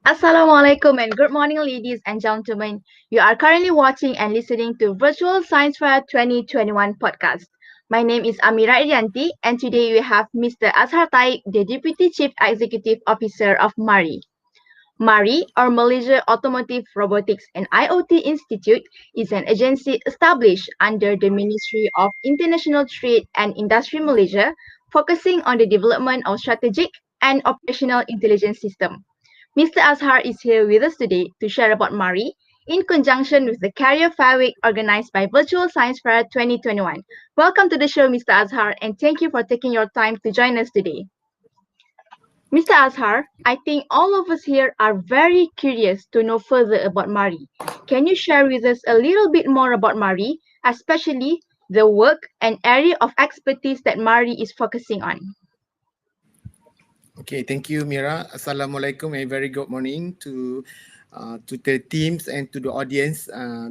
Assalamualaikum and good morning, ladies and gentlemen. You are currently watching and listening to Virtual Science Fair 2021 podcast. My name is MARii and today we have Mr. Azhar, the Deputy Chief Executive Officer of MARii. MARii, or Malaysia Automotive, Robotics and IoT Institute, is an agency established under the Ministry of International Trade and Industry Malaysia, focusing on the development of strategic and operational intelligence system. Mr. Azhar is here with us today to share about MARii in conjunction with the Career Fair Week organized by Virtual Science Fair 2021. Welcome to the show, Mr. Azhar, and thank you for taking your time to join us today. Mr. Azhar, I think all of us here are very curious to know further about MARii. Can you share with us a little bit more about MARii, especially the work and area of expertise that MARii is focusing on? Okay, thank you, Mira. Assalamualaikum and very good morning to the teams and to the audience.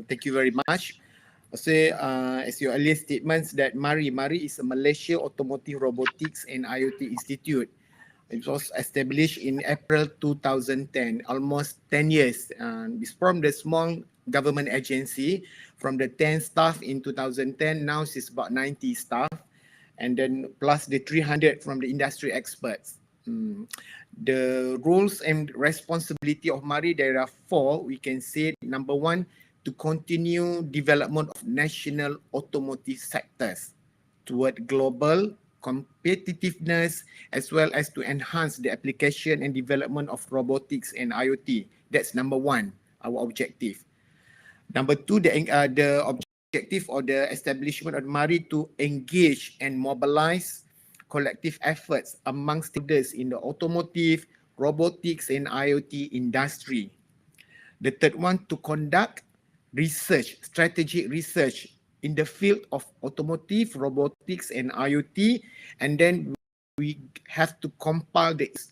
Thank you very much. Also, as your earlier statements that MARii is a Malaysia Automotive Robotics and IoT Institute. It was established in April 2010, almost 10 years. It's from the small government agency, from the 10 staff in 2010, now it's about 90 staff, and then plus the 300 from the industry experts. The roles and responsibility of MARii, there are four. We can say number one, to continue development of national automotive sectors toward global competitiveness, as well as to enhance the application and development of robotics and IoT. That's number one, our objective. Number two, the objective or the establishment of MARii to engage and mobilize collective efforts among stakeholders in the automotive, robotics and IoT industry. The third one, to conduct research, strategic research in the field of automotive, robotics and IoT, and then we have to compile this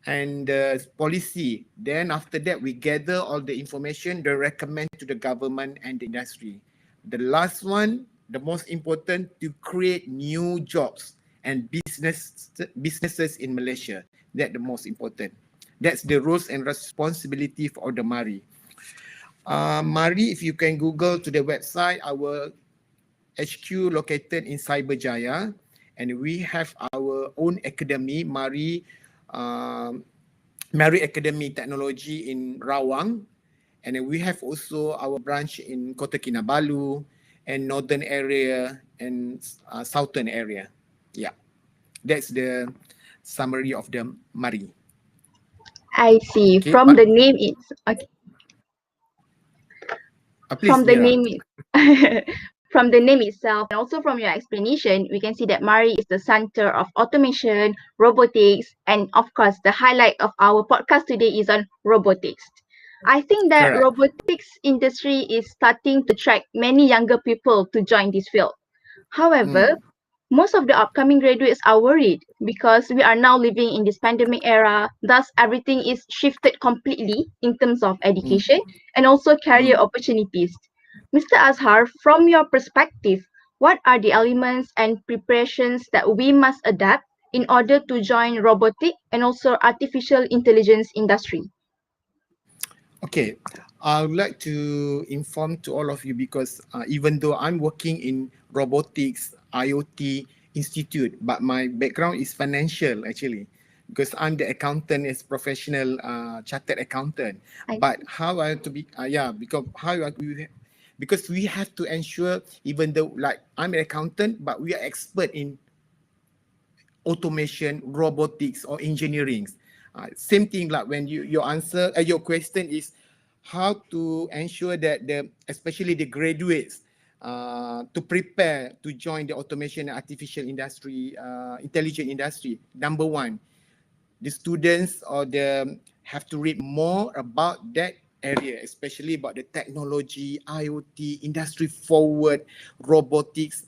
and policy. Then after that, we gather all the information, then recommend to the government and the industry. The last one, the most important, to create new jobs and businesses in Malaysia. That's the most important. That's the roles and responsibility for the MARii. MARii, if you can Google to the website, our HQ located in Cyberjaya, and we have our own academy, MARii Academy Technology in Rawang, and then we have also our branch in Kota Kinabalu and northern area and southern area. Yeah, that's the summary of the MARii. I see. Okay, From the name, it's okay. Please, From the Mira. name, from the name itself, and also from your explanation, we can see that MARii is the center of automation, robotics, and of course, the highlight of our podcast today is on robotics. I think that Correct. robotics industry is starting to attract many younger people to join this field. However, most of the upcoming graduates are worried because we are now living in this pandemic era. Thus, everything is shifted completely in terms of education and also career opportunities. Mr. Azhar, from your perspective, what are the elements and preparations that we must adapt in order to join robotic and also artificial intelligence industry? Okay, I would like to inform to all of you because even though I'm working in robotics, IoT institute, but my background is financial actually, because I'm the accountant as professional chartered accountant. But how I have to be, because we have to ensure, even though like I'm an accountant, but we are expert in automation, robotics or engineering. Same thing like when your answer, your question is how to ensure that especially the graduates to prepare to join the automation and artificial industry, intelligent industry. Number one, the students have to read more about that area, especially about the technology, IoT, industry forward, robotics.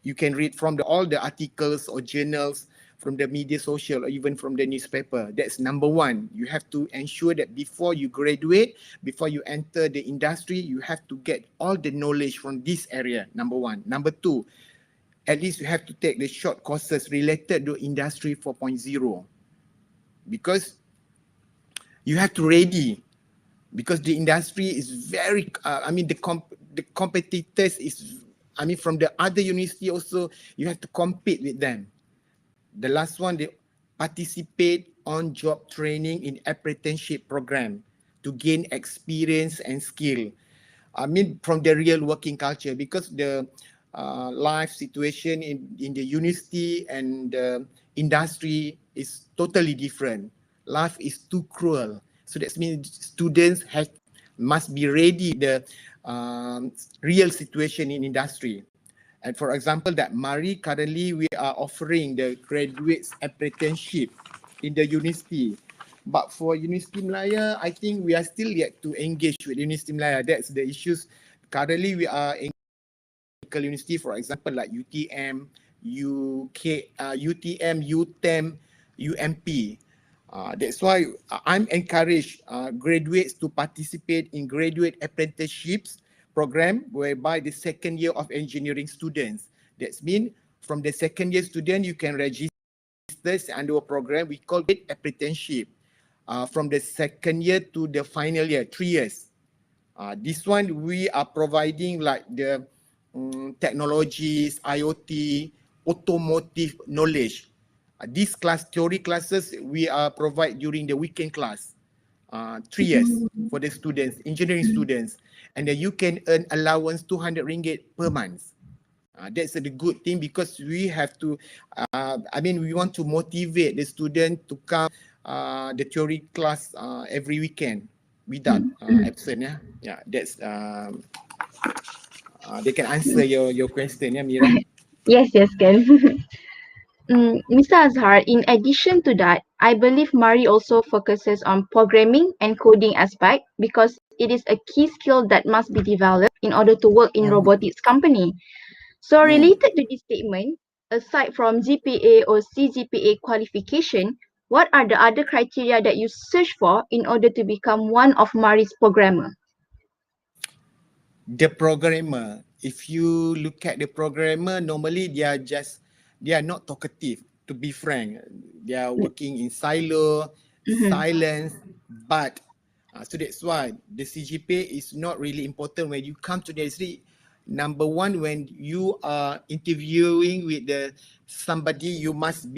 You can read from all the articles or journals from the media social or even from the newspaper. That's number one. You have to ensure that before you graduate, before you enter the industry, you have to get all the knowledge from this area, number one. Number two, at least you have to take the short courses related to Industry 4.0. Because You have to ready because the industry is very, the competitors is, from the other university also, you have to compete with them. The last one, they participate on job training in apprenticeship program to gain experience and skill. From the real working culture, because the life situation in the university and industry is totally different. Life is too cruel. So that means students must be ready the real situation in industry. And for example, that MARii currently we are offering the graduates apprenticeship in the university. But for University Malaya, I think we are still yet to engage with University Malaya. That's the issues. Currently, we are in university, for example, like UTM, UTM, UTEM, UMP. That's why I'm encouraged graduates to participate in graduate apprenticeships program whereby the second year of engineering students. That's mean from the second year student, you can register under a program we call it apprenticeship. From the second year to the final year, 3 years. This one we are providing like the technologies, IoT, automotive knowledge. These theory classes we provide during the weekend class. 3 years for the students, engineering students, and then you can earn allowance 200 ringgit per month. That's the good thing because we have to, we want to motivate the student to come the theory class every weekend without absent. Yeah, that's they can answer your question, yeah, Mira. Yes, yes, Ken. Mr. Azhar, in addition to that, I believe MARii also focuses on programming and coding aspect because it is a key skill that must be developed in order to work in Mm. robotics company. So Mm. related to this statement, aside from GPA or CGPA qualification, what are the other criteria that you search for in order to become one of MARII's programmer? The programmer, if you look at the programmer, normally they are not talkative, to be frank. They are working in silo, Mm-hmm. silence, but so that's why the CGPA is not really important when you come to the industry. Number one, when you are interviewing with somebody, you must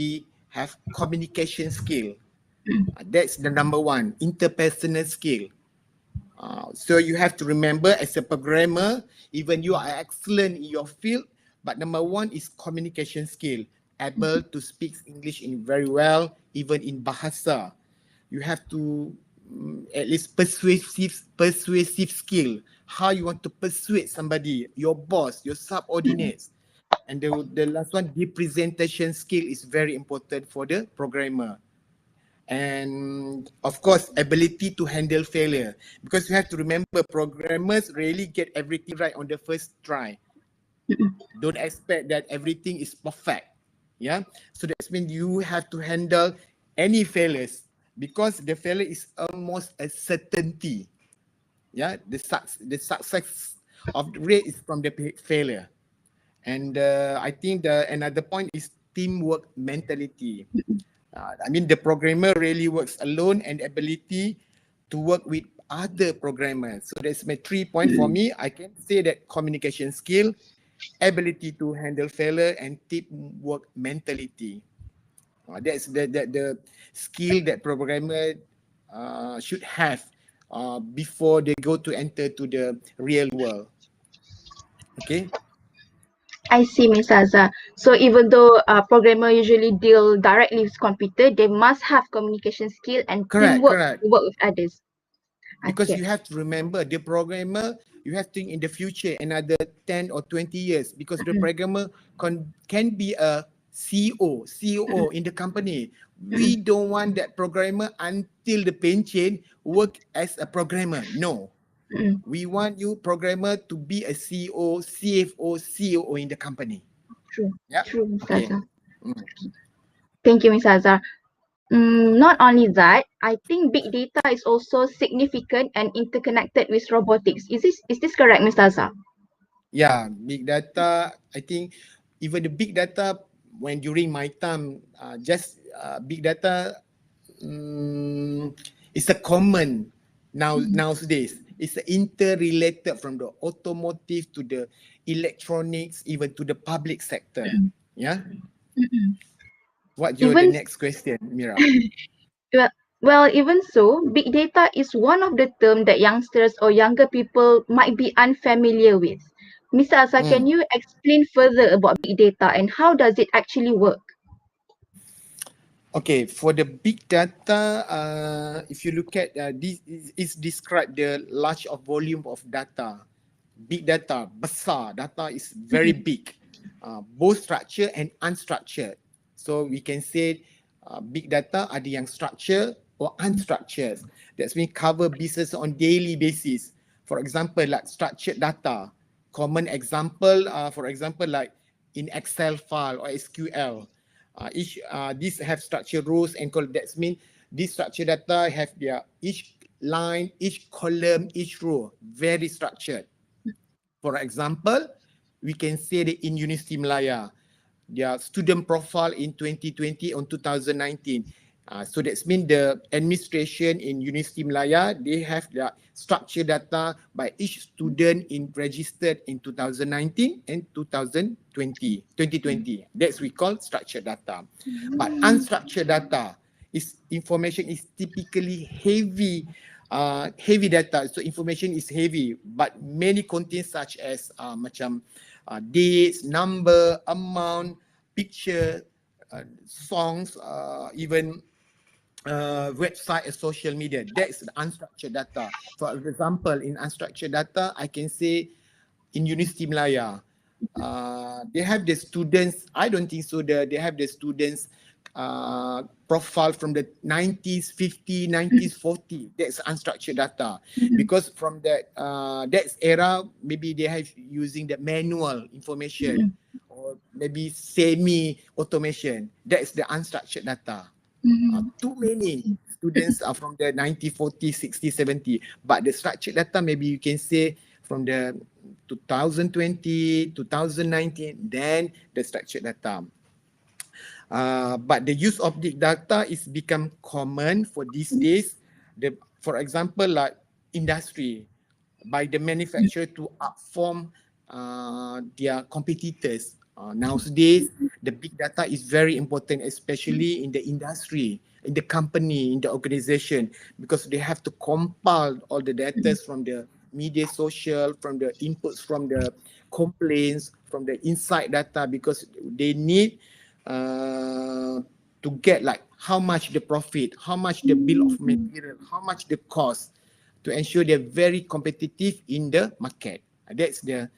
have communication skill. That's the number one, interpersonal skill. So you have to remember as a programmer, even you are excellent in your field, but number one is communication skill, able to speak English in very well, even in bahasa. You have to at least persuasive skill. How you want to persuade somebody, your boss, your subordinates. And the last one, the presentation skill is very important for the programmer. And of course, ability to handle failure, because you have to remember programmers really get everything right on the first try. Don't expect that everything is perfect. Yeah, so that means you have to handle any failures because the failure is almost a certainty. Yeah, the success of the rate is from the failure. And I think the another point is teamwork mentality. The programmer really works alone and ability to work with other programmers. So that's my 3 points for me. I can say that communication skill, ability to handle failure, and teamwork mentality. That's the skill that programmer should have before they go to enter to the real world. Okay. I see, Ms. Azhar. So even though programmer usually deal directly with computer, they must have communication skill and Correct. teamwork Correct. to work with others. Because Okay. you have to remember the programmer, you have to think in the future another 10 or 20 years, because the programmer can be a CEO in the company. We don't want that programmer until the pension work as a programmer. No, Mm, we want you programmer to be a CEO, CFO, COO in the company. true, Yeah. true, Ms. Okay. Azhar. Mm. Thank you, Ms. Azhar. Not only that, I think big data is also significant and interconnected with robotics. Is this correct, Mr. Azhar? Yeah, big data. I think even the big data, when during my time, just big data, um, It's a common nowadays. It's interrelated from the automotive to the electronics, even to the public sector. Yeah. What's your the Even next question, Mira? well, even so, big data is one of the terms that youngsters or younger people might be unfamiliar with. Mr. Asa, can Mm. you explain further about big data and how does it actually work? Okay, for the big data, if you look at this, is describe the large of volume of data. Big data, besar data is very big, both structured and unstructured. So we can say big data ada yang structured or unstructured. That's mean cover business on daily basis. For example, like structured data. Common example, for example, like in Excel file or SQL. Each these have structured rows and column. That means this structured data have their each line, each column, each row very structured. For example, we can say that in University Malaya, their student profile in 2020 on 2019. So that's mean the administration in University Malaya, they have their structured data by each student in registered in 2019 and 2020. That's we call structured data. But unstructured data is information is typically heavy data. So information is heavy, but many contents such as macam dates, number, amount, picture, songs, even website and social media. That's the unstructured data. For example, in unstructured data, I can say in University Malaya, they have the students. I don't think so. They have the students profile from the 90s, 50, 90s, 40. That's unstructured data because from that era, maybe they have using the manual information or maybe semi automation. That's the unstructured data. Too many students are from the 1940, 60, 70. But the structured data, maybe you can say from the 2020, 2019, then the structured data. But the use of big data is become common for these days. For example, like industry, by the manufacturer to outperform their competitors. Nowadays, the big data is very important, especially in the industry, in the company, in the organization, because they have to compile all the data from the media social, from the inputs, from the complaints, from the inside data, because they need to get like how much the profit, how much the bill of material, how much the cost, to ensure they're very competitive in the market. That's the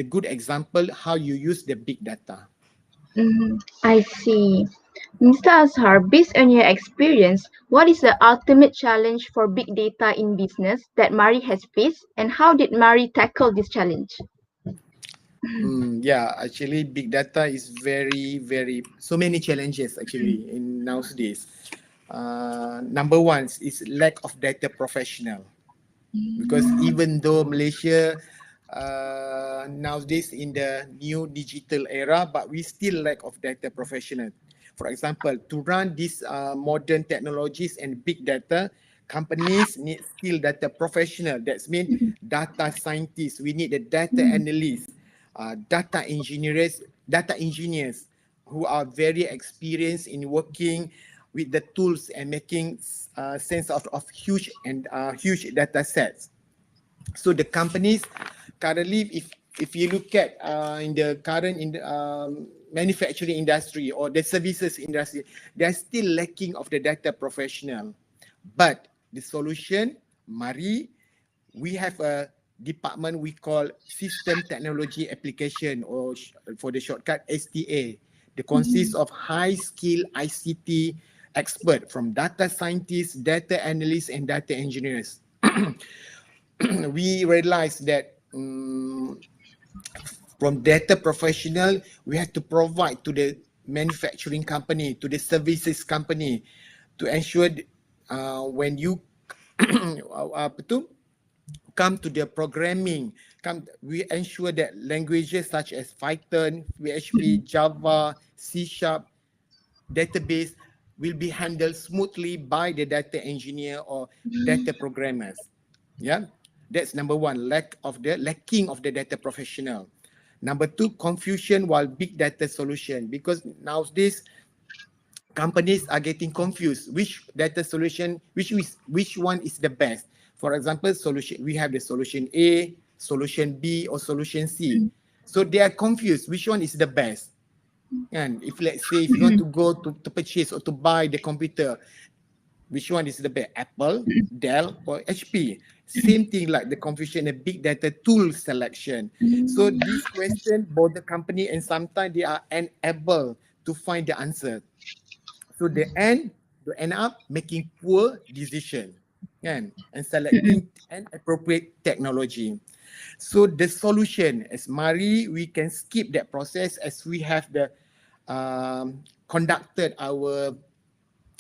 good example how you use the big data. I see. Mr. Azhar, based on your experience, what is the ultimate challenge for big data in business that MARii has faced, and how did MARii tackle this challenge? Yeah, actually, big data is very so many challenges actually in nowadays. Number one is lack of data professional. Because even though Malaysia nowadays in the new digital era, but we still lack of data professional. For example, to run these modern technologies and big data, companies need skilled data professional. That's mean data scientists. We need the data analysts, data engineers who are very experienced in working with the tools and making sense of huge and huge data sets. So the companies currently, if you look at in the current in the manufacturing industry or the services industry, they are still lacking of the data professional. But the solution, MARii, we have a department we call System Technology Application, or for the shortcut STA. They consist of high skill ICT expert from data scientists, data analysts, and data engineers. We realized that from data professional, we have to provide to the manufacturing company, to the services company, to ensure when you apa tu, come to the programming, we ensure that languages such as Python, PHP, Java, C Sharp, database, will be handled smoothly by the data engineer or data programmers. Yeah, that's number one, lacking of the data professional. Number two, confusion while big data solution, because nowadays companies are getting confused which data solution, which one is the best. For example, solution, we have the solution A, solution B, or solution C. So they are confused which one is the best. And if let's say if you want to go to purchase or to buy the computer, which one is the best, Apple, Dell, or HP? Same thing like the confusion in big data tool selection. So this question both the company and sometimes they are unable to find the answer. So they end up making poor decision, kan, and selecting an appropriate technology. So the solution as MARii, we can skip that process as we have the conducted our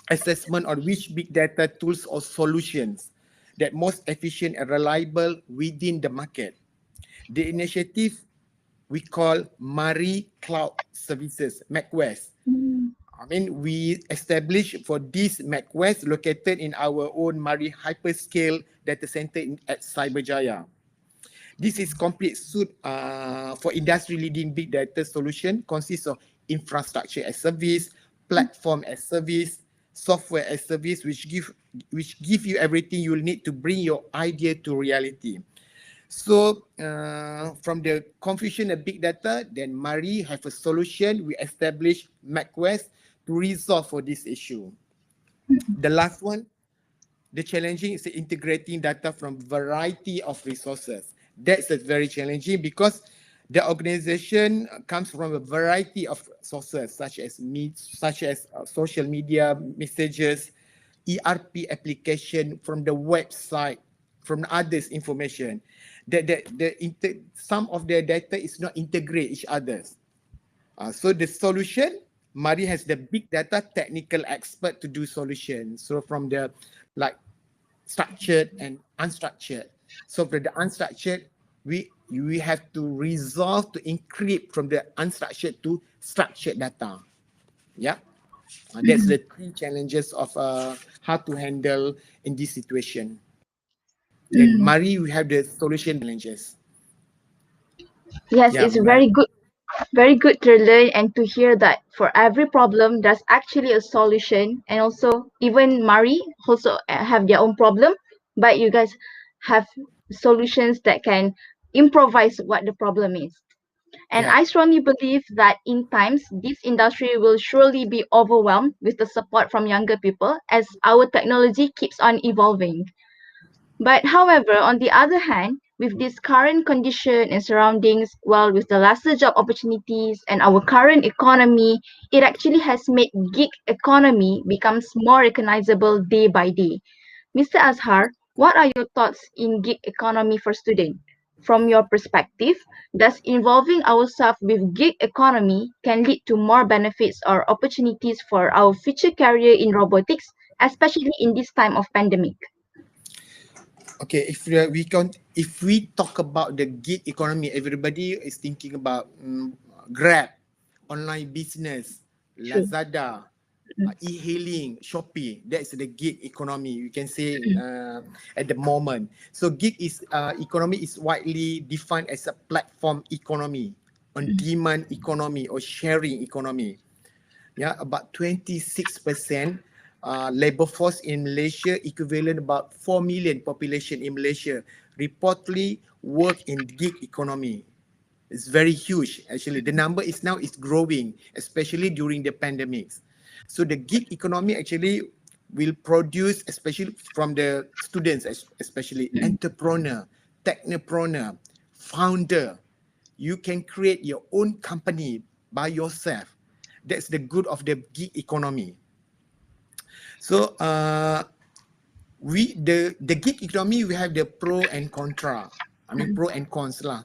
assessment on which big data tools or solutions that most efficient and reliable within the market. The initiative we call MARii Cloud Services, MacWest. I mean, we established for this MacWest located in our own MARii hyperscale data center at Cyberjaya. This is complete suite for industry-leading big data solution, consists of infrastructure as service, platform as service, software as service, which give you everything you will need to bring your idea to reality. So from the confusion of big data, then MARii have a solution. We establish MacWest to resolve for this issue. The last one, the challenging is integrating data from variety of resources. That's very challenging because the organization comes from a variety of sources such as social media, messages, ERP application, from the website, from others information. Some of the data is not integrate each others. So the solution, MARii has the big data technical expert to do solution. So from the like structured and unstructured. So for the unstructured, we have to resolve to encrypt from the unstructured to structured data. Yeah, that's the three challenges of how to handle in this situation. Then MARii, we have the solution challenges. Yes, Yeah, it's MARii. very good to learn and to hear that for every problem there's actually a solution, and also even MARii also have their own problem, but you guys have solutions that can improvise what the problem is. And I Correct. strongly believe that in times this industry will surely be overwhelmed with the support from younger people as our technology keeps on evolving. But however, on the other hand, with this current condition and surroundings, well, with the lesser job opportunities and our current economy, it actually has made gig economy becomes more recognizable day by day. Mr. Azhar, what are your thoughts in gig economy for students? From your perspective, does involving ourselves with gig economy can lead to more benefits or opportunities for our future career in robotics, especially in this time of pandemic? Okay, if we talk about the gig economy, everybody is thinking about Grab, online business, True. Lazada, e-hailing, Shopee. That's the gig economy. You can say at the moment. So gig is economy is widely defined as a platform economy, on demand economy, or sharing economy. Yeah, about 26% labor force in Malaysia, equivalent about 4 million population in Malaysia, reportedly work in gig economy. It's very huge. Actually, the number is now is growing, especially during the pandemics. So the gig economy actually will produce, especially from the students, especially entrepreneur, technopreneur, founder. You can create your own company by yourself. That's the good of the gig economy. So the gig economy, we have the pro and contra. I mean pro and cons lah.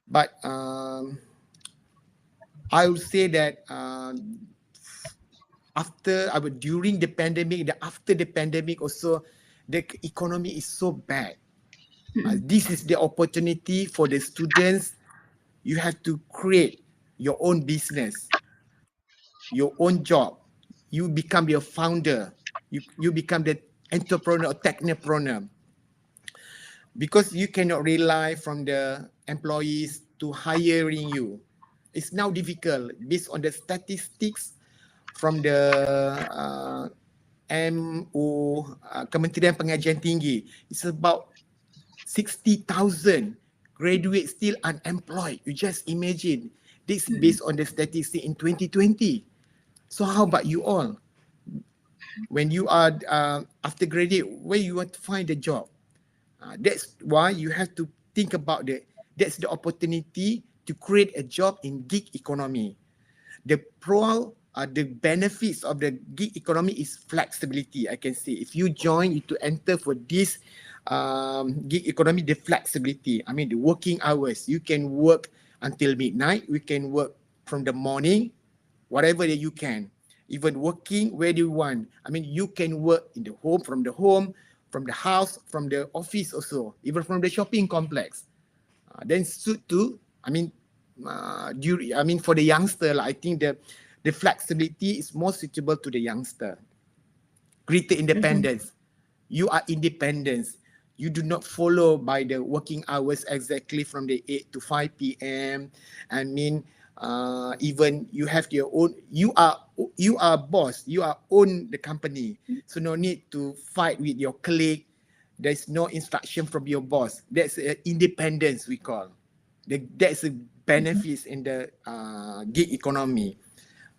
But I would say that during the pandemic, after the pandemic also, the economy is so bad. This is the opportunity for the students. You have to create your own business, your own job. you become your founder. You become the entrepreneur or technopreneur, because you cannot rely from the employees to hiring you. It's now difficult based on the statistics from the Kementerian Pengajian Tinggi. It's about 60,000 graduates still unemployed. You just imagine. This based on the statistic in 2020. So how about you all? When you are after graduate, where you want to find a job? That's why you have to think about that's the opportunity to create a job in gig economy. The benefits of the gig economy is flexibility. I can say if you join to enter for this gig economy, the flexibility. I mean the working hours. You can work until midnight. We can work from the morning, whatever that you can. Even working where do you want. I mean you can work in the home, from the house, from the office also, even from the shopping complex. Then suit to, for the youngster, I think the flexibility is more suitable to the youngster. Greater independence. You are independent. You do not follow by the working hours exactly from the 8 to 5 p.m. Even you have your own, you are boss, you are own the company. So no need to fight with your colleague. There's no instruction from your boss. That's independence we call. That's the benefits in the gig economy.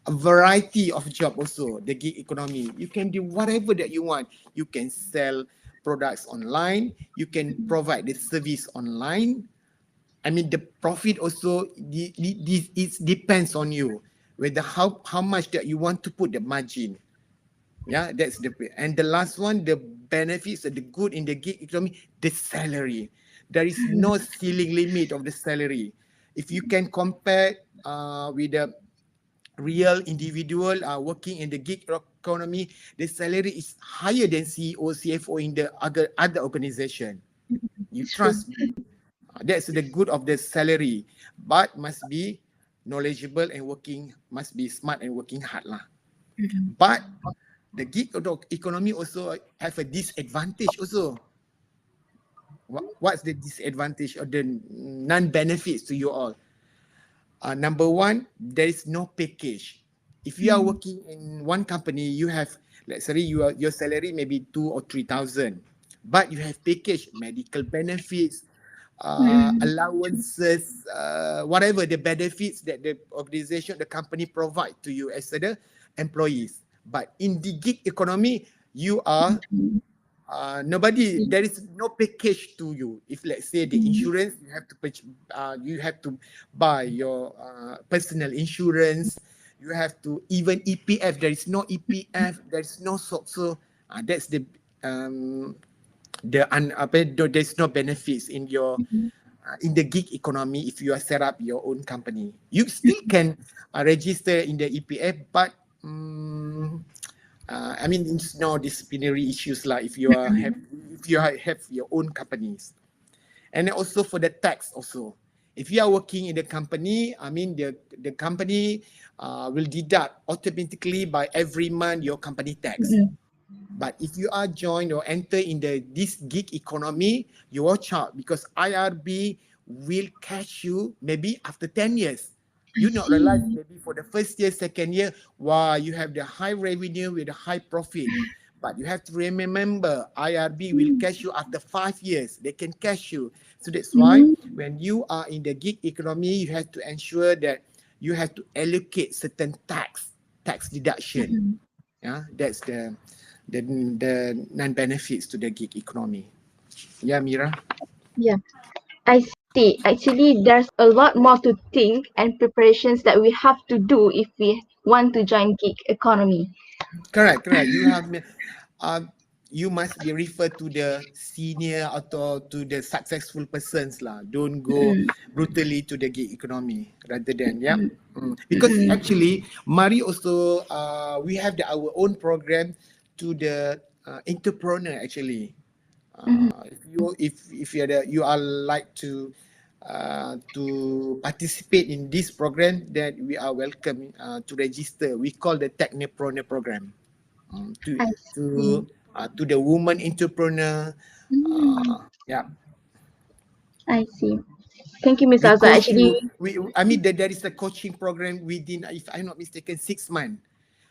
A variety of job also, the gig economy. You can do whatever that you want. You can sell products online. You can provide the service online. I mean, the profit also, it depends on you. Whether how much that you want to put the margin. Yeah, that's and the last one, the benefits, the good in the gig economy, the salary. There is no ceiling limit of the salary. If you can compare with the real individual working in the gig economy, the salary is higher than CEO, CFO in the other organization. You It's true. trust me. That's the good of the salary, but must be knowledgeable and must be smart and working hard lah. But the gig economy also have a disadvantage also. What's the disadvantage or the non-benefits to you all? Number one, there is no package. If you are working in one company, you have, let's say your salary maybe 2 or 3 thousand, but you have package, medical benefits, allowances, whatever the benefits that the organization, the company provide to you as the employees. But in the gig economy, you are there is no package to you. If let's say the insurance, you have to buy your personal insurance. You have to, even EPF, there is no EPF, there is no SOCSO. That's there's no benefits in the gig economy. If you are set up your own company, you still can register in the EPF, but it's no disciplinary issues like if you have your own companies. And also for the tax also. If you are working in the company, the company will deduct automatically by every month your company tax. But if you are joined or enter in this gig economy, you watch out, because IRB will catch you maybe after 10 years. You not realize maybe for the first year, second year, wow, you have the high revenue with the high profit. But you have to remember, IRB will catch you after 5 years. They can catch you. So that's why when you are in the gig economy, you have to ensure that you have to allocate certain tax deduction. Yeah, that's the non-benefits to the gig economy. Yeah, Mira? Yeah, I see. Actually, there's a lot more to think and preparations that we have to do if we want to join gig economy. Correct. You must be referred to the senior atau to the successful persons lah. Don't go brutally to the gig economy rather than, yeah. Because actually, MARii also, we have our own program to the entrepreneur actually. If you are like to to participate in this program, that we are welcome to register. We call the Technopreneur program. Um, to I see. to the woman entrepreneur. Mm, Yeah, I see. Thank you, Mr. we Azhar. coach Actually, you. I mean, there is a coaching program within, if I'm not mistaken, 6 months.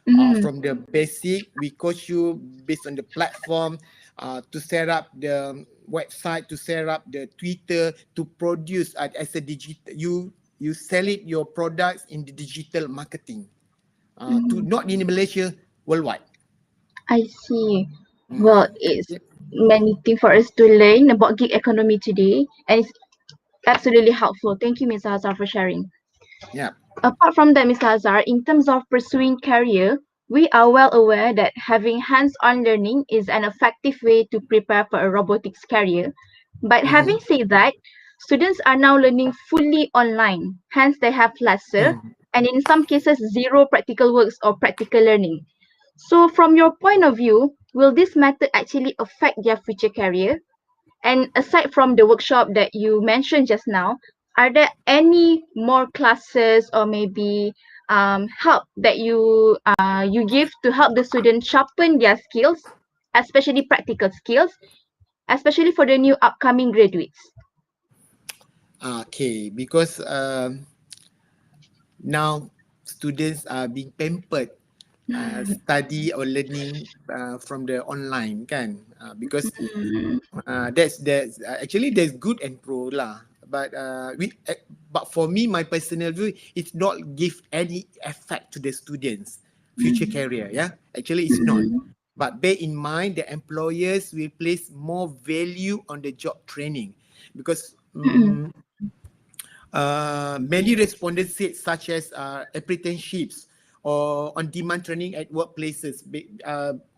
mm, From the basic, we coach you based on the platform, to set up the website, to set up the Twitter, to produce as a digital. You sell it your products in the digital marketing. To mm, not in Malaysia, worldwide. I see. Well, Mm. it's many things for us to learn about gig economy today, and it's absolutely helpful. Thank you, Mr. Azhar, for sharing. Yeah. Apart from that, Mr. Azhar, in terms of pursuing career, we are well aware that having hands-on learning is an effective way to prepare for a robotics career. But having Mm-hmm. said that, students are now learning fully online, hence they have lesser Mm. and in some cases zero practical works or practical learning. So from your point of view, will this method actually affect their future career? And aside from the workshop that you mentioned just now, are there any more classes or maybe help that you give to help the students sharpen their skills, especially practical skills, especially for the new upcoming graduates? Okay, because now students are being pampered, study or learning from the online, kan? Because Mm, that's actually there's good and pro lah. But for me, my personal view, it's not give any effect to the students' future mm, career. Yeah, actually it's not. mm, But bear in mind, the employers will place more value on the job training, because mm, many respondents said, such as apprenticeships or on-demand training at workplaces.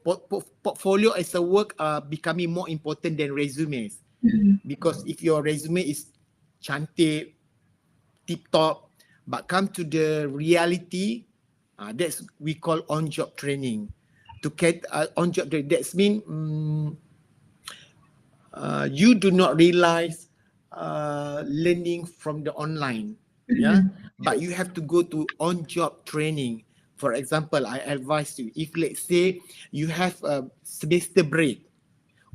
Portfolio as a work are becoming more important than resumes, mm, because if your resume is cantik, tip top, but come to the reality, that's we call on-job training. To get on-job training, that's mean you do not realize learning from the online, yeah, mm, but you have to go to on-job training. For example, I advise you, if let's say you have a semester break,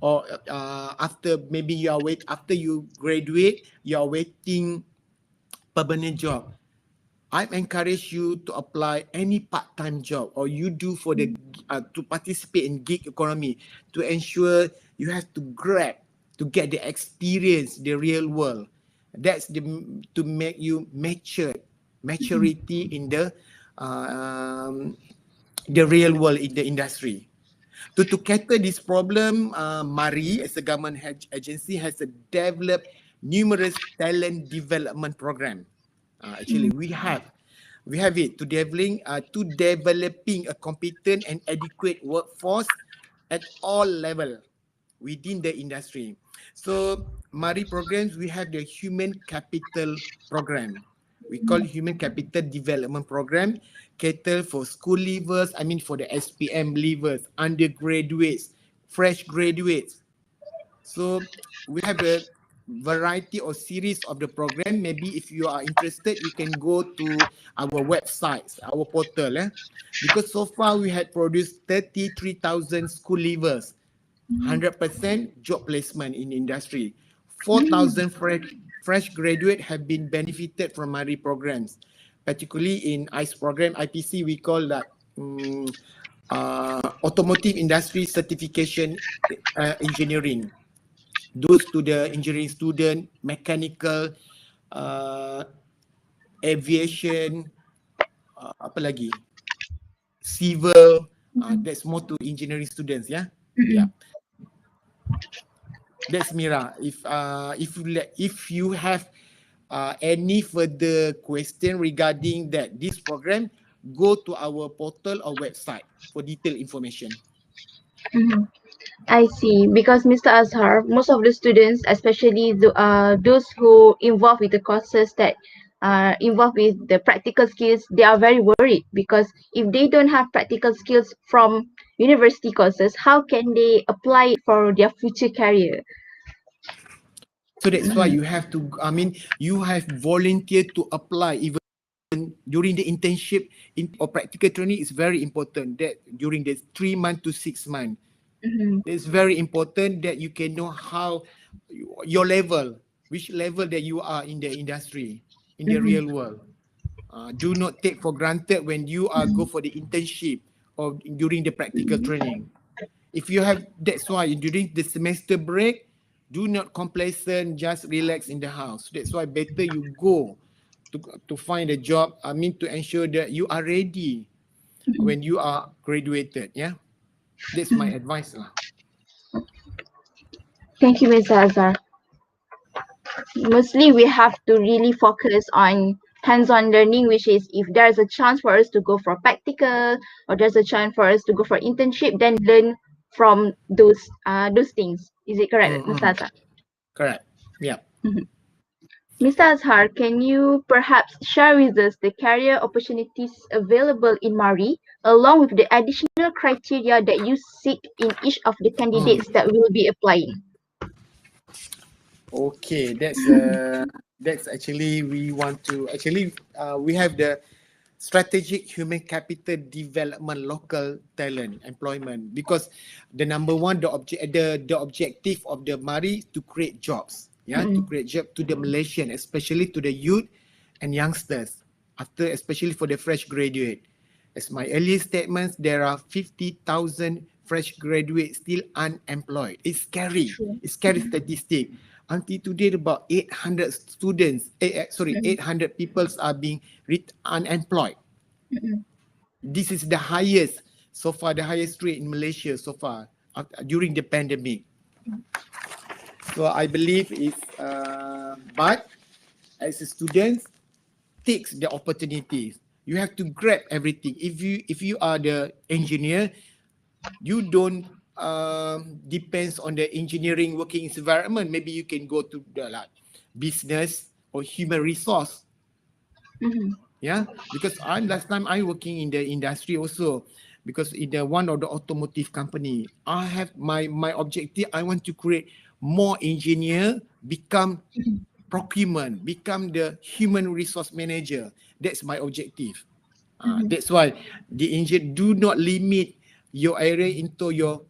or after maybe you are after you graduate, you are waiting permanent job, I encourage you to apply any part-time job, or you do for the to participate in gig economy, to ensure you have to grab, to get the experience, the real world. That's to make you maturity in the real world, in the industry. To cater this problem, MARii, as a government agency, has developed numerous talent development program. Actually, mm, we have it to developing a competent and adequate workforce at all level within the industry. So, MARii programs, we have the human capital program. We call it human capital development program, cater for school leavers, I mean for the SPM leavers, undergraduates, fresh graduates. So we have a variety or series of the program. Maybe if you are interested, you can go to our websites, our portal. Because so far we had produced 33,000 school leavers, 100% job placement in industry. mm, 4,000 fresh graduate have been benefited from MARI programs, particularly in ICE program, IPC, we call that Automotive Industry Certification Engineering. Those to the engineering student, mechanical, uh, aviation, apa lagi? Civil, that's more to engineering students, yeah? Yeah. mm, That's Mira. If you have any further question regarding this program, go to our portal or website for detailed information. mm. I see. Because Mr. Azhar, most of the students, especially those who involved with the courses that are involved with the practical skills, they are very worried because if they don't have practical skills from university courses, how can they apply it for their future career? So that's why you have to, you have volunteered to apply even during the internship or practical training. Is very important that during the 3 months to 6 months, Mm-hmm. it's very important that you can know how your level, which level that you are in the industry, in the Mm-hmm. real world. Do not take for granted when you are go for the internship or during the practical training. If you have, that's why during the semester break, do not complacent, just relax in the house. That's why better you go to find a job. I mean, to ensure that you are ready when you are graduated. Yeah, that's my advice lah. Thank you, Mr. Azhar. Mostly, we have to really focus on hands-on learning, which is if there's a chance for us to go for practical or there's a chance for us to go for internship, then learn from those things. Is it correct, Mr. Mm-mm. Azhar? Correct. Yeah. Mr. Azhar, can you perhaps share with us the career opportunities available in MARii, along with the additional criteria that you seek in each of the Mm. candidates that will be applying? Okay, that's actually we want to actually we have the strategic human capital development local talent employment, because the number one, the objective of the MARI is to create jobs, yeah, to Mm-mm. create job to the Malaysian, especially to the youth and youngsters, after especially for the fresh graduate. As my earlier statements, there are 50,000 fresh graduates still unemployed. It's scary. True. It's scary statistic. Until today, about 800 students, 800 people are being unemployed. Mm-mm. This is the highest so far, the highest rate in Malaysia so far during the pandemic. So I believe it's, but as a student, takes the opportunities. You have to grab everything. If you are the engineer, you don't depends on the engineering working environment. Maybe you can go to the like business or human resource. Mm-hmm. Yeah, because I last time I working in the industry also, because in the one of the automotive company, I have my objective. I want to create more engineer, become procurement, become the human resource manager. That's my objective. Mm-hmm. That's why the engineer do not limit your area into your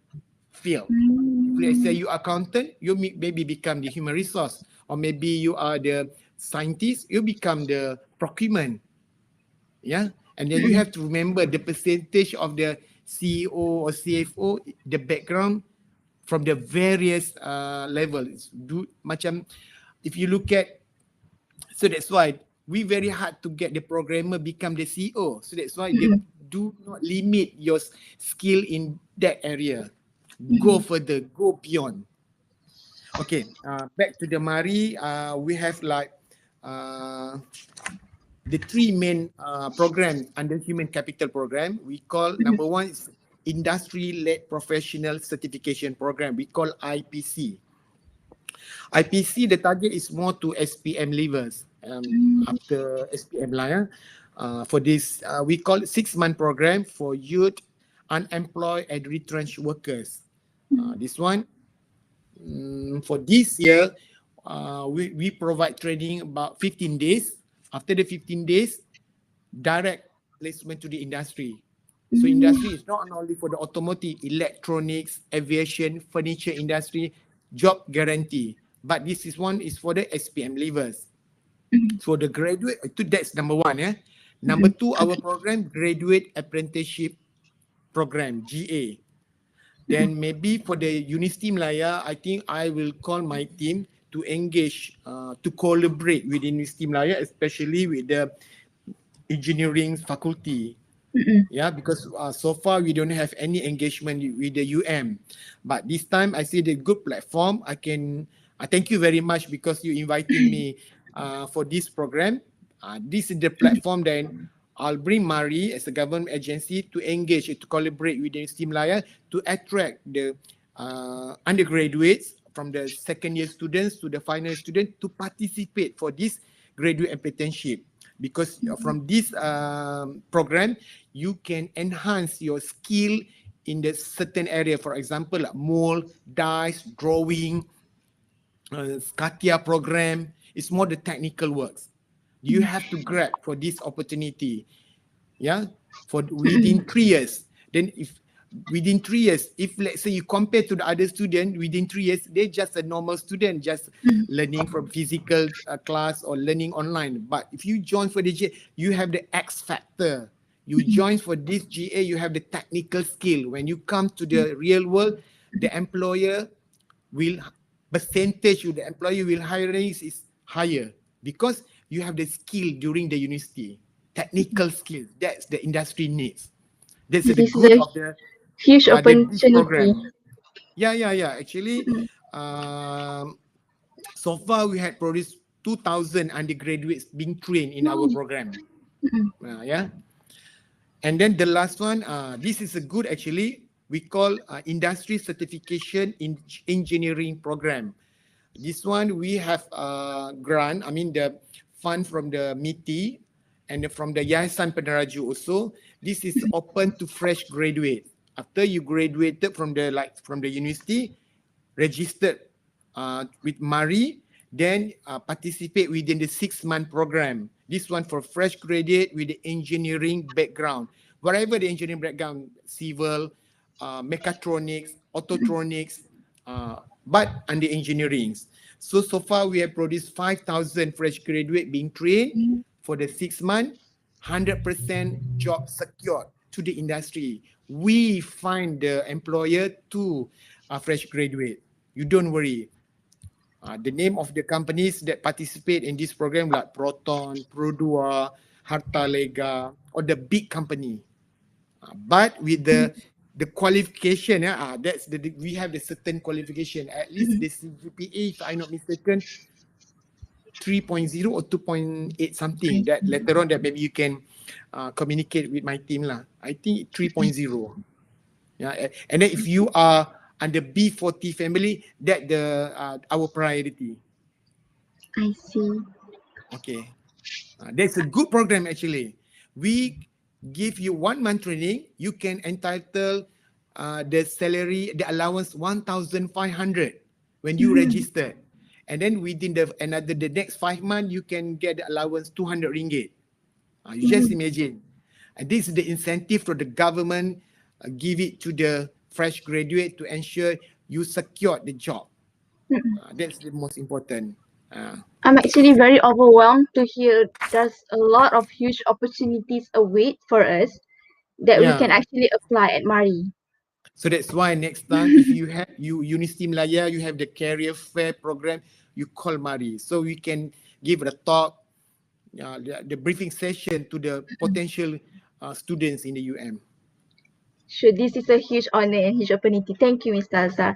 field. If let's say Mm-hmm. you accountant, you maybe become the human resource, or maybe you are the scientist, you become the procurement. Yeah, and then you have to remember the percentage of the CEO or CFO, the background from the various levels. Do macam if you look at, so that's why we very hard to get the programmer become the CEO. So that's why they do not limit your skill in that area. Go further, go beyond. Okay, back to the MARI. We have like uh, the three main programs under human capital program. We call number one is industry-led professional certification program. We call IPC. IPC, the target is more to SPM levels. After SPM lah, ya. For this, we call it 6-month program for youth, unemployed and retrenched workers. This one, for this year, we provide training about 15 days. After the 15 days, direct placement to the industry. So industry is not only for the automotive, electronics, aviation, furniture industry, job guarantee. But this is one is for the SPM levels. So the graduate, that's number one. Yeah. Number two, our program, graduate apprenticeship program, GA. Then maybe for the University Melaya, I think I will call my team to engage, to collaborate with University Melaya, especially with the engineering faculty. Yeah, because so far we don't have any engagement with the UM, but this time I see the good platform. I can thank you very much because you inviting me for this program. This is the platform. Then I'll bring MARI as a government agency to engage, to collaborate with the University Melaya to attract the undergraduates from the second year students to the final student to participate for this graduate apprenticeship, because from this program you can enhance your skill in the certain area, for example like mold, dice, drawing, Katia program. It's more the technical works. You have to grab for this opportunity. Yeah, for within 3 years. Then if within 3 years, if let's say you compare to the other student, within 3 years, they're just a normal student, just learning from physical class or learning online. But if you join for the GA, you have the X factor. You join for this GA, you have the technical skill. When you come to the real world, the employer will percentage of the employer will hiring is higher because you have the skill during the university, technical skills. That's the industry needs. That's the This is good a of the huge this opportunity. program. Yeah. Actually, um, so far we had produced 2,000 undergraduates being trained in our program. Yeah. And then the last one, this is a good actually. We call industry certification in engineering program. This one we have a grant. I mean the fund from the MITI and from the Yayasan Peneraju also. This is open to fresh graduate. After you graduated from the from the university, registered with MARii, then participate within the 6-month program. This one for fresh graduate with the engineering background. Whatever the engineering background, civil, mechatronics, autotronics, but under engineering. So far we have produced 5,000 fresh graduate being trained for the 6 month, 100% job secured to the industry. We find the employer to fresh graduate. You don't worry. The name of the companies that participate in this program like Proton, Produa, Harta Lega, or the big company. But with the qualification, that's we have the certain qualification. At least the CGPA, if I'm not mistaken, 3.0 or 2.8 something. That later on that maybe you can communicate with my team lah. I think 3.0. Yeah, and then if you are under B40 family, that the our priority. I see. Okay, that's a good program actually. We give you 1 month training. You can entitle the salary, the allowance 1,500 when you register, and then within the next 5 months you can get the allowance 200 ringgit. You just imagine. And this is the incentive for the government give it to the fresh graduate to ensure you secure the job. That's the most important. I'm actually very overwhelmed to hear there's a lot of huge opportunities await for us that we can Yeah. actually apply at MARii. So that's why next time if you have University Malaya, you have the career fair program, you call MARii. So we can give a talk, the briefing session to the potential students in the UM. Sure, this is a huge honor and huge opportunity. Thank you, Mr. Azhar.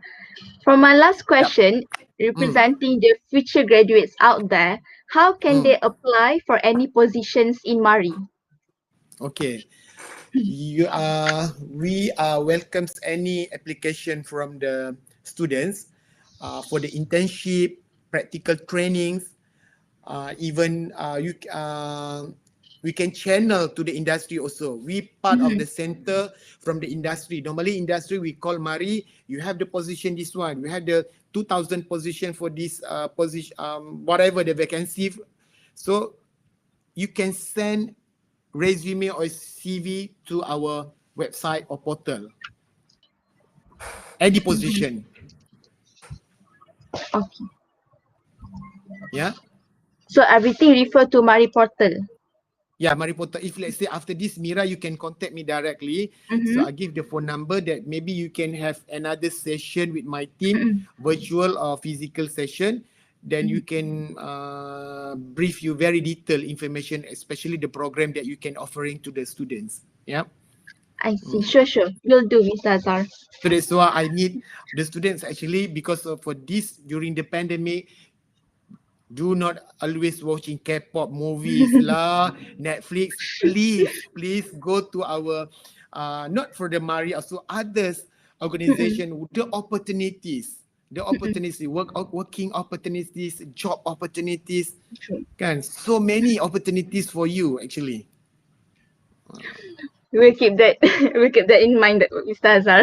For my last Yep. question, Mm. representing the future graduates out there, how can Mm. they apply for any positions in MARii? Okay. We welcomes any application from the students for the internship, practical trainings, even we can channel to the industry also. We part of the center from the industry. Normally industry we call MARii. You have the position this one. We have the 2,000 position for this position, whatever the vacancy. So you can send resume or CV to our website or portal. Any position. Okay. Yeah. So everything refer to MARii portal. Yeah, MARii portal. If let's say after this, Mira, you can contact me directly. So I give the phone number that maybe you can have another session with my team, virtual or physical session. Then you can brief you very detailed information, especially the program that you can offering to the students. Yeah. I see. Sure. Will do, Mr. Azhar. So that's why I need the students actually because for this during the pandemic, do not always watching K-pop movies lah, Netflix. Please go to our not for the MARii, also others organization, the opportunities, working opportunities, job opportunities, True. kan? So many opportunities for you actually. We'll keep that we'll keep that in mind, Mr. Azhar.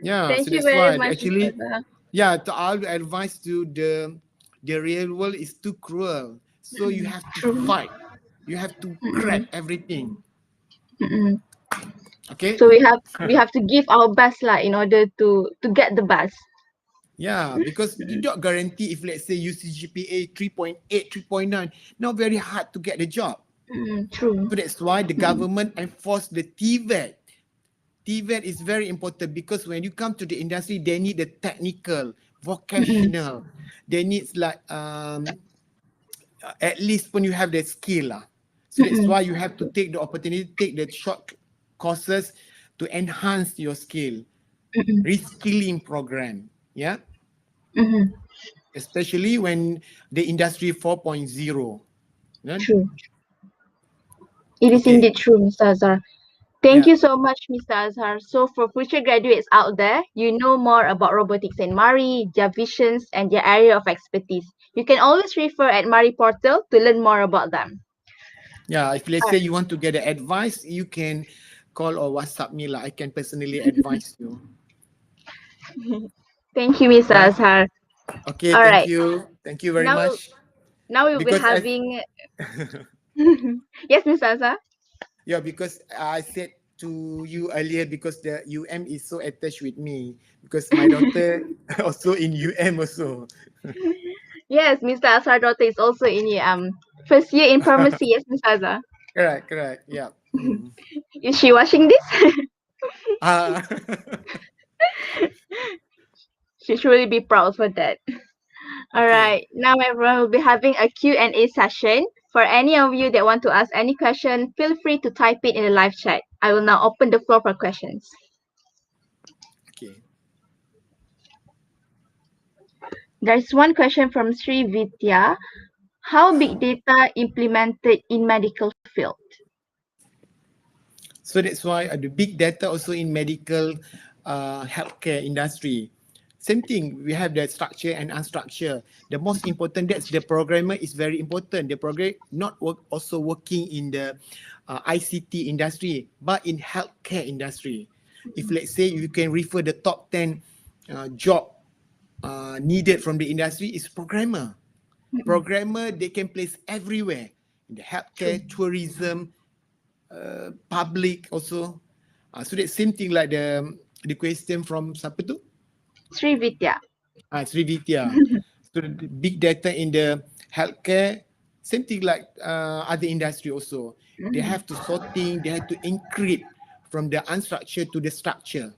Yeah, so Thank you that's very why much, Mr. actually Azhar. Yeah, to all advice to the real world is too cruel. So you have to True. fight. You have to Mm-mm. grab everything. Mm-mm. Okay? So we have to give our best lah in order to get the best. Yeah, because you Mm-mm. don't guarantee if let's say you see GPA 3.8, 3.9, now very hard to get the job. Mm-mm. True. So that's why the Mm-mm. government enforced the TVET. TVET is very important because when you come to the industry, they need the technical, Mm-mm. vocational. They need like at least when you have that skill lah. So that's Mm-mm. why you have to take the opportunity, take the short courses to enhance your skill. Mm-mm. Reskilling program, yeah, Mm-hmm. especially when the industry 4.0. Right? True. It is Okay, indeed true, Mr. Azhar. Thank yeah, you so much, Mr. Azhar. So, for future graduates out there, you know more about robotics and MARii, their visions, and their area of expertise. You can always refer at MARii portal to learn more about them. yeah. If let's say you want to get the advice, you can call or WhatsApp me lah. I can personally advise you. Thank you, Mr. Yeah. Azhar. Okay. All Thank right. you. Thank you very Now, much. now we'll be Because I having. Yes, Mr. Azhar. Yeah, because I said to you earlier because the UM is so attached with me because my daughter also in UM also. Yes, Mr. Azhar daughter is also in first year in pharmacy. Yes, Mr. Azhar. Correct, correct. Yeah. Mm. Is she watching this? Ah, She should really be proud for that. All okay. right. Now everyone will be having a Q&A session. For any of you that want to ask any question, feel free to type it in the live chat. I will now open the floor for questions. Okay. There's one question from Sri Vidya. How big data implemented in medical field? So that's why the big data also in medical healthcare industry. Same thing, we have the structure and unstructured. The most important, that's the programmer is very important. The program not also working in the ICT industry, but in healthcare industry. If let's say you can refer the top 10 job needed from the industry is programmer. Mm-mm. Programmer, they can place everywhere. In the True. healthcare, tourism, public also. So that same thing like the question from siapa tu? Sri Vidya. Sri Vidya. So the big data in the healthcare, same thing like other industry also. They Mm-mm. have to sorting, they have to encrypt from the unstructured to the structure.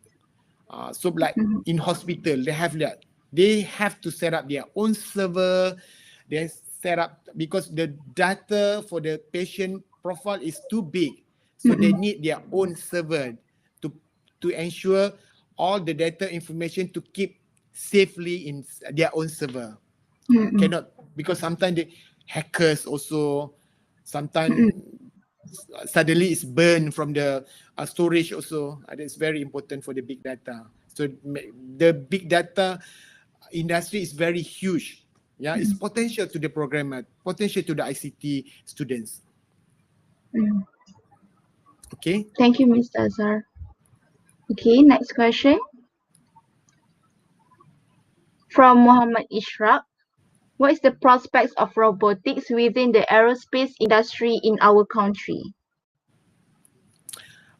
So like Mm-mm. in hospital, they have that. They have to set up their own server. They set up because the data for the patient profile is too big. So they Mm-mm. need their own server to to ensure all the data information to keep safely in their own server. Mm-mm. Cannot because sometimes the hackers also sometimes Mm-mm. suddenly it's burned from the storage also. That's very important for the big data. So the big data industry is very huge. Yeah, it's Mm-mm. potential to the programmer, potential to the ICT students. Mm. Okay. Thank you, Mr. Azhar. Okay, next question from Muhammad Ishraq. What is the prospects of robotics within the aerospace industry in our country?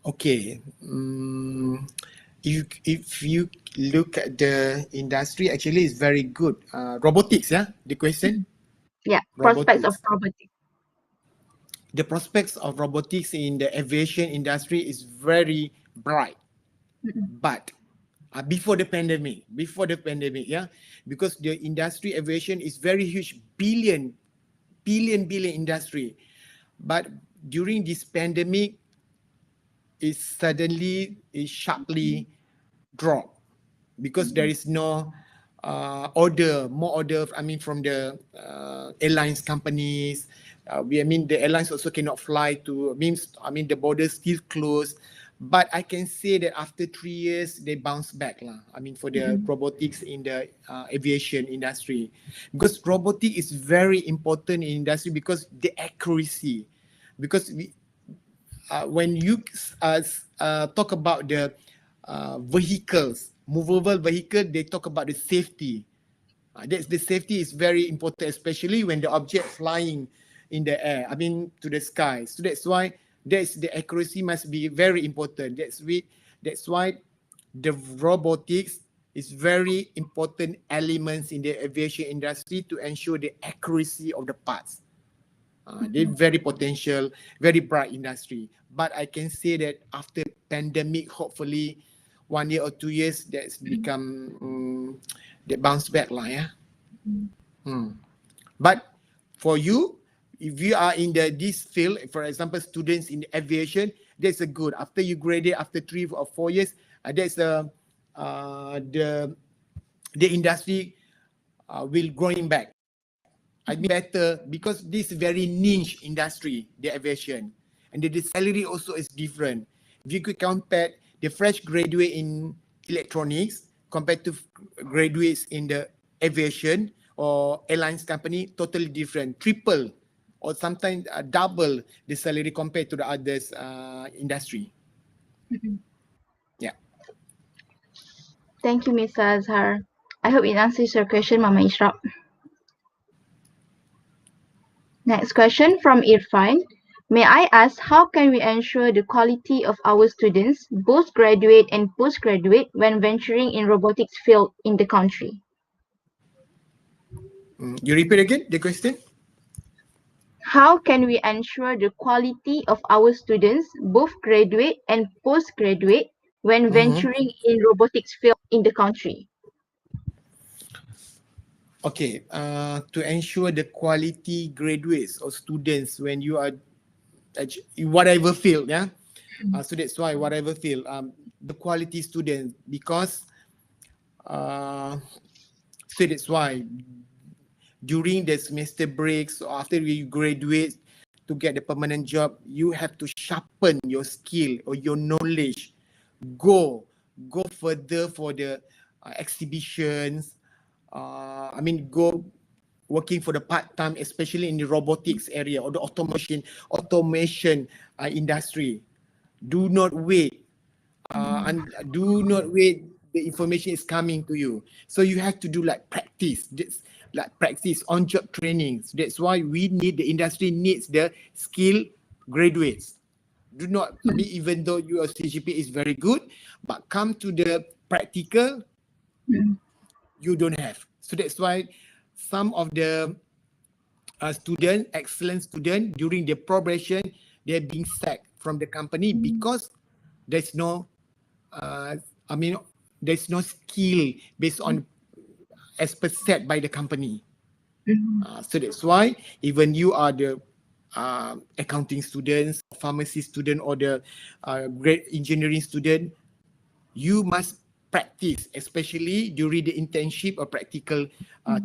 Okay. If you look at the industry, actually, it's very good. Robotics, yeah. The question, Yeah, prospects of robotics. robotics. The prospects of robotics in the aviation industry is very bright. Mm-mm. But before the pandemic, yeah, because the industry aviation is very huge, billion industry. But during this pandemic, it suddenly is sharply dropped because there is no more order. I mean, from the airlines companies. I mean, the airlines also cannot fly to. I mean, the borders still closed. But I can say that after 3 years, they bounce back lah. I mean, for the Mm-mm. robotics in the aviation industry, because robotics is very important in industry because the accuracy, because when you talk about the vehicles, movable vehicle, they talk about the safety. That's the safety is very important, especially when the object flying in the air. I mean, to the sky. So that's why the accuracy must be very important. That's why the robotics is very important elements in the aviation industry to ensure the accuracy of the parts. They're very potential, very bright industry. But I can say that after pandemic, hopefully 1 year or 2 years, that's become that bounce back lah, yeah. But for you, if you are in this field, for example, students in aviation, that's a good. After you graduate, after 3 or 4 years, that's the industry will growing back. I mean better because this very niche industry, the aviation, and the salary also is different. If you could compare the fresh graduate in electronics compared to graduates in the aviation or airlines company, totally different, triple or sometimes double the salary compared to the others industry. Yeah. Thank you, Mr. Azhar. I hope it answers your question, Mama Ishraq. Next question from Irfan. May I ask how can we ensure the quality of our students, both graduate and postgraduate, when venturing in robotics field in the country? You repeat again the question? How can we ensure the quality of our students, both graduate and postgraduate, when venturing in robotics field in the country? Okay, to ensure the quality graduates or students when you are in whatever field, yeah. So that's why whatever field, the quality students, because so that's why during the semester breaks or after you graduate to get the permanent job, you have to sharpen your skill or your knowledge. Go further for the exhibitions. I mean, go working for the part-time, especially in the robotics area or the automation industry. Do not wait. And do not wait. The information is coming to you. So you have to do like practice. Like practice on-job training. So that's why the industry needs the skilled graduates. Do not, I mean, even though your CGPA is very good, but come to the practical, you don't have. So that's why some of the excellent student, during the probation, they're being sacked from the company because there's no, there's no skill based on as per set by the company. So that's why even you are the accounting students, pharmacy student, or the great engineering student, you must practice, especially during the internship or practical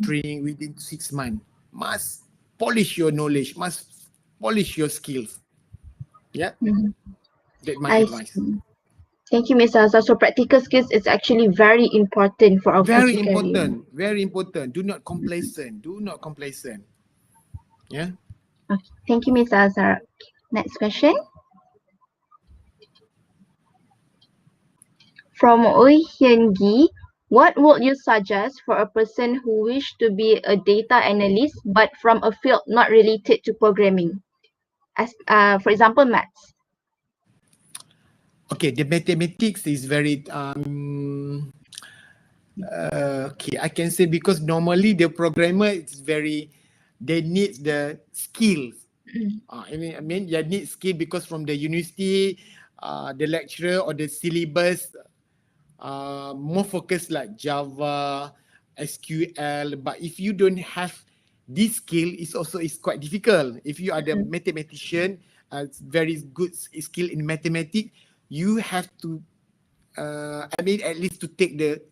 training within 6 months. Must polish your knowledge, must polish your skills. Yeah, that's my advice. Thank you, Mr. Azhar. So practical skills is actually very important for our Very future career. important, very important. Do not complacent. Do not complacent. Yeah. Okay. Thank you, Mr. Azhar. Next question. From Oi Hyun Gi, what would you suggest for a person who wish to be a data analyst but from a field not related to programming, as for example, maths? Okay, the mathematics is very okay, I can say because normally the programmer they need the skills. I mean, you need skill because from the university, the lecturer or the syllabus, more focused like Java, SQL. But if you don't have this skill, it's quite difficult. If you are the mathematician, very good skill in mathematics, you have to, at least to take the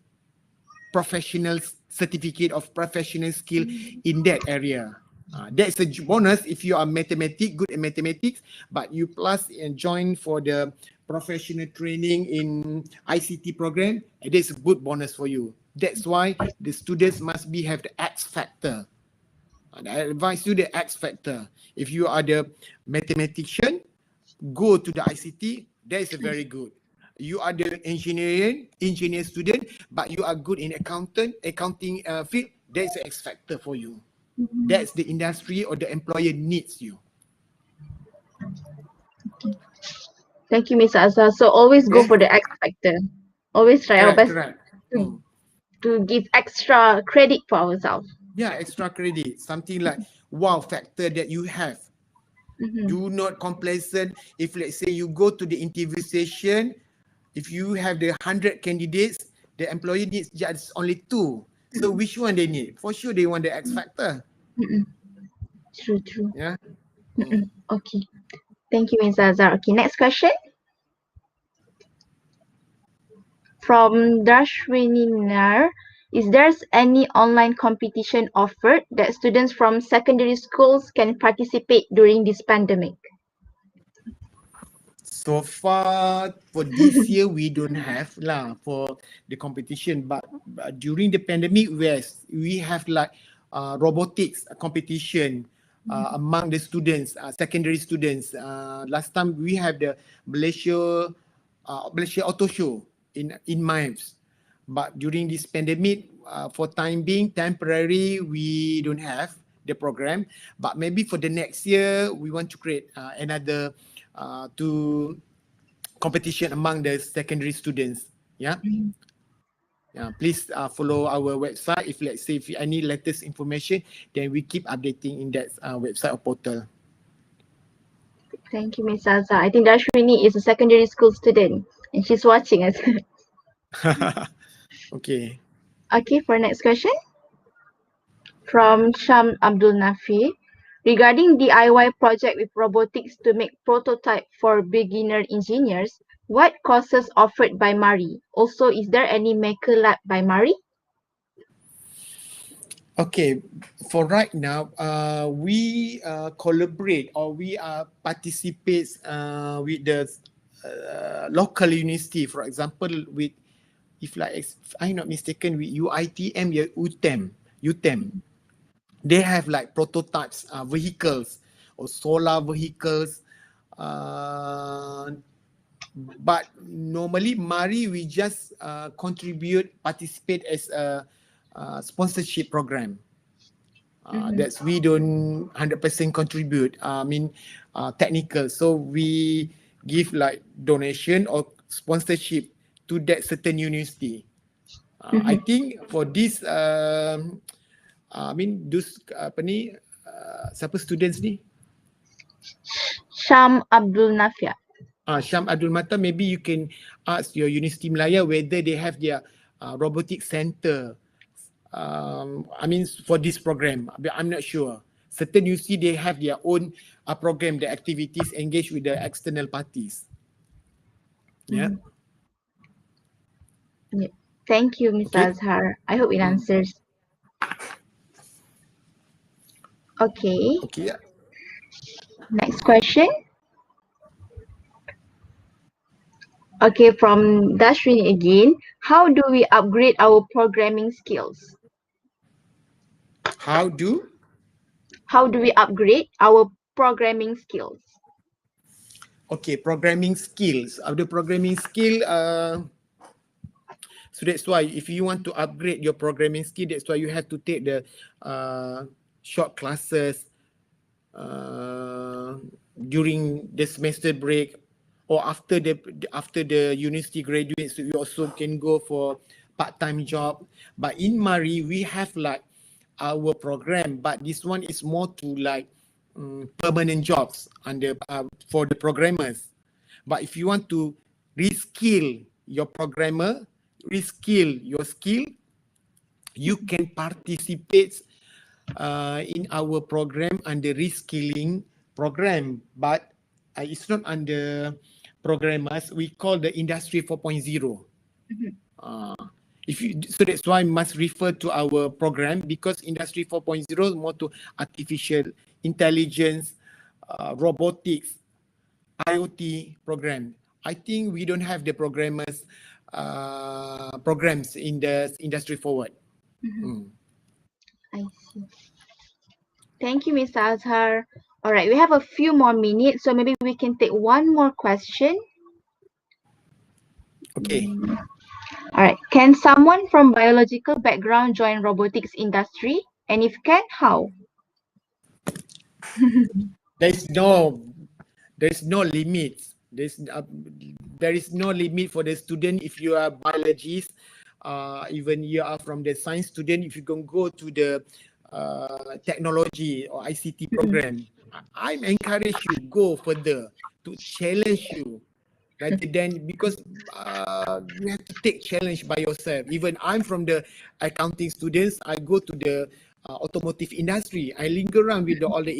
professional certificate of professional skill in that area. That's a bonus if you are good at mathematics, but you plus and join for the professional training in ICT program, that's a good bonus for you. That's why the students must have the X factor. I advise you the X factor. If you are the mathematician, go to the ICT, that is a very good. you are the engineer student, but you are good in accounting field, that's an X factor for you. That's the industry or the employer needs you. Thank you, Mr. Azhar. So always go Okay, for the X factor. Always try our best correct. to, to give extra credit for ourselves. Yeah, extra credit, something like wow factor that you have. Do not complacent. If let's say you go to the interview session, if you have the 100 candidates, the employee needs just only 2. So which one they need? For sure they want the X factor. True, true. Yeah. Okay. Thank you, Mr. Azhar. Okay, next question from Dashwininar. Is there any online competition offered that students from secondary schools can participate during this pandemic? So far for this year we don't have lah for the competition, but during the pandemic, yes, we have like robotics competition among the students, secondary students. Last time we have the Malaysia Auto Show in MARii, but during this pandemic, for time being, temporary, we don't have the program. But maybe for the next year, we want to create another to competition among the secondary students. Yeah. Yeah, please follow our website. If let's say if any latest information, then we keep updating in that website or portal. Thank you, Ms. Azhar. I think Dashwini is a secondary school student and she's watching us. Okay. Okay, for next question from Sham Abdul Nafi. Regarding DIY project with robotics to make prototype for beginner engineers, what courses offered by MARii? Also, is there any maker lab by MARii? Okay, for right now, we collaborate or we participate with the local university. For example, with if I'm not mistaken, with UITM, UTEM, they have like prototypes, vehicles or solar vehicles. But normally, MARii, we just participate as a sponsorship program. That's we don't 100% contribute. Technical. So we give like donation or sponsorship to that certain university. I think for this, those siapa students ni? Sham Abdul Nafia. Syam Abdul Mata, maybe you can ask your University Malaya whether they have their robotic center. For this program, I'm not sure. Certain university they have their own program, the activities engage with the external parties. Yeah. Yeah. Thank you, Ms. Okay. Azhar. I hope it answers. Okay. Okay. Next question. Okay, from Dashwini again. How do we upgrade our programming skills? How do we upgrade our programming skills? Okay, programming skills. The programming skill, so that's why if you want to upgrade your programming skill, that's why you have to take the short classes during the semester break or after the university graduates. So you also can go for part-time job. But in MARii, we have like our program, but this one is more to like permanent jobs for the programmers. But if you want to reskill your programmer, reskill your skill, you can participate in our program under reskilling program, but it's not under programmers. We call the Industry 4.0. So that's why I must refer to our program, because Industry 4.0 is more to artificial intelligence, robotics, IoT program. I think we don't have the programmers programs in the Industry Forward. I see. Thank you, Mr. Azhar. All right, we have a few more minutes, so maybe we can take one more question. Okay. All right. Can someone from biological background join robotics industry? And if can, how? There's no there's no limits. There is no limit for the student if you are biologist, even you are from the science student. If you can go to the technology or ICT program, I encourage you go further to challenge you rather than because you have to take challenge by yourself. Even I'm from the accounting students, I go to the automotive industry. I linger around with all the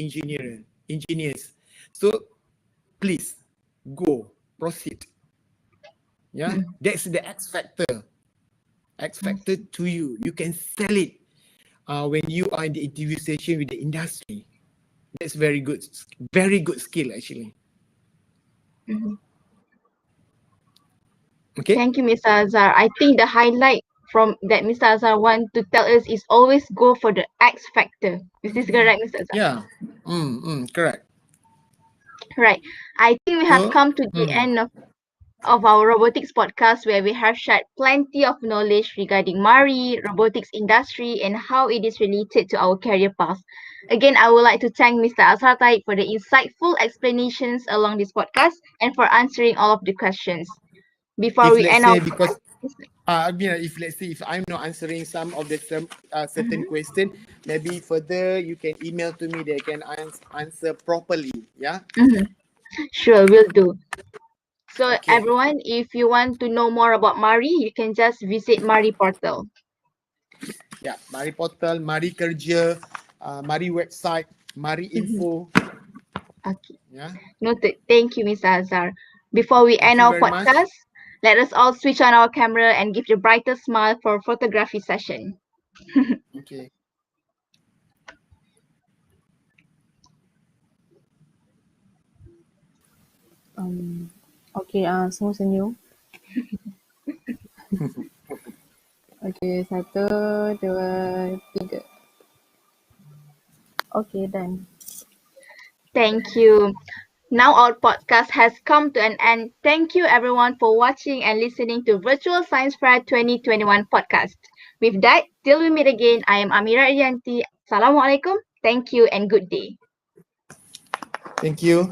engineers. So please go proceed. Yeah, that's the X factor. X factor to you. You can sell it when you are in the interview session with the industry. That's very good skill actually. Mhm. Okay. Thank you, Mr. Azhar. I think the highlight from that Mr. Azhar want to tell us is always go for the X factor. Is this correct, Mr. Azhar? Yeah. Correct. Right. I think we have So, come to the end of our robotics podcast where we have shared plenty of knowledge regarding MARii, robotics industry, and how it is related to our career path. Again, I would like to thank Mr. Azhar Taib for the insightful explanations along this podcast and for answering all of the questions. Before if we let's end our say because I mean, if let's say if I'm not answering some of the certain Mhm. question, maybe further you can email to me. They can answer properly. Yeah. Mhm. Sure, will do. So Okay. everyone, if you want to know more about MARii, you can just visit MARii portal. Yeah. Mari portal, Mari kerja, Mari website, Mari Mhm. info. Okay. Yeah. Noted. Thank you, Mr. Azhar. Before we Thank end you our very much. podcast, let us all switch on our camera and give the brightest smile for photography session. Okay. Okey, semua senyum. Okey, satu, dua, tiga. Okey, done. Thank you. Now our podcast has come to an end. Thank you everyone for watching and listening to Virtual Science Fair 2021 podcast. With that, till we meet again, I am MARii Arianti. Assalamualaikum. Thank you and good day. Thank you.